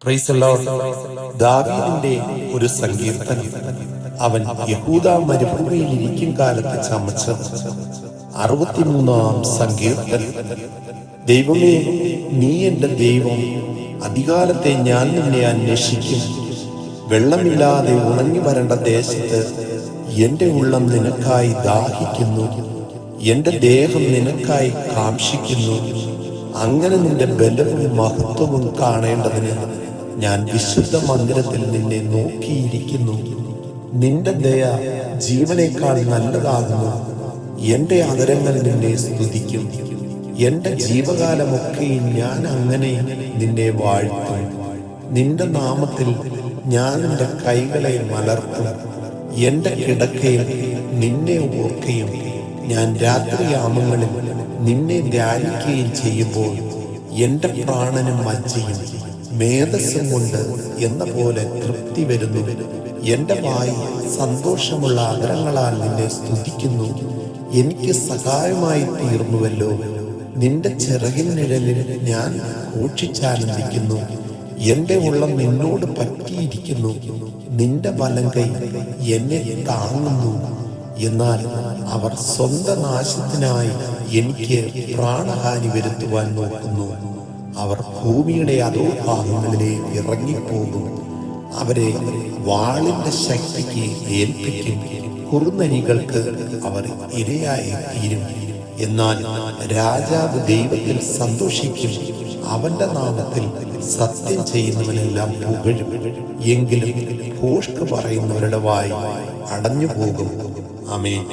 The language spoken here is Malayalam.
Praise the Lord. ദാവീദിന്റെ ഒരു സങ്കീർത്തനം. അവൻ യഹൂദ മരുഭൂമിയിൽ ഇരിക്കും കാലത്ത് ചമച്ച 63-ാം സങ്കീർത്തനം. ദൈവമേ, നീ എൻ്റെ ദൈവം. അധികാലത്തെ ഞാൻ നിന്നെ അന്വേഷിക്കും. വെള്ളമില്ലാതെ ഉണങ്ങി വരേണ്ട ദേശത്ത് എൻ്റെ ഉള്ളം നിനക്കായി ദാഹിക്കുന്നു. എൻ്റെ ദേഹം നിനക്കായി കാംക്ഷിക്കുന്നു. അങ്ങനെ നിന്റെ ബലവും മഹത്വവും കാണേണ്ടതിന് ഞാൻ വിശുദ്ധ മന്ദിരത്തിൽ നിന്നെ നോക്കിയിരിക്കുന്നു. നിന്റെ ദയ ജീവനേക്കാൾ നല്ലതാകുന്നു. എൻ്റെ അധരങ്ങൾ നിന്നെ സ്തുതിക്കും. എൻ്റെ ജീവകാലമൊക്കെയും ഞാൻ അങ്ങനെ നിന്നെ വാഴ്ത്തും. നിന്റെ നാമത്തിൽ ഞാൻ എൻ്റെ കൈകളെ മലർത്തും. എൻ്റെ കിടക്കയിൽ നിന്നെ ഓർക്കുകയും ഞാൻ രാത്രിയാമങ്ങളിൽ നിന്നെ ധ്യാനിക്കുകയും ചെയ്യുമ്പോൾ എൻ്റെ പ്രാണനും മജ്ജയും മേധസ്സും കൊണ്ട് എന്ന പോലെ തൃപ്തി വരുന്നു. എൻ്റെ വായി സന്തോഷമുള്ള അധരങ്ങളാൽ നിന്നെ സ്തുതിക്കുന്നു. എനിക്ക് സഹായമായി തീർന്നുവല്ലോ. നിന്റെ ചിറകിൻ നിഴലിൽ ഞാൻ ഘോഷിച്ചാനന്ദിക്കുന്നു. എൻ്റെ ഉള്ളം നിന്നോട് പറ്റിയിരിക്കുന്നു. നിന്റെ വലങ്കൈ എന്നെ താങ്ങുന്നു. എന്നാൽ അവർ സ്വന്തം നാശത്തിനായി എനിക്ക് പ്രാണഹാനി വരുത്തുവാൻ നോക്കുന്നു. അവർ ഭൂമിയുടെ അധോഭാഗങ്ങളിലേക്ക് ഇറങ്ങിപ്പോകും. അവരെ വാളിന്റെ ശക്തിക്ക് ഏൽപ്പിക്കും. കുറുനരികൾക്ക് അവർ ഇരയായി തീരും. എന്നാൽ രാജാവ് ദൈവത്തിൽ സന്തോഷിക്കും. അവന്റെ നാമത്തിൽ സത്യം ചെയ്യുന്നവനെല്ലാം പുകഴും. എങ്കിലും ഭോഷ്ക് പറയുന്നവരുടെ വായി അടഞ്ഞു പോകും. ആമേൻ.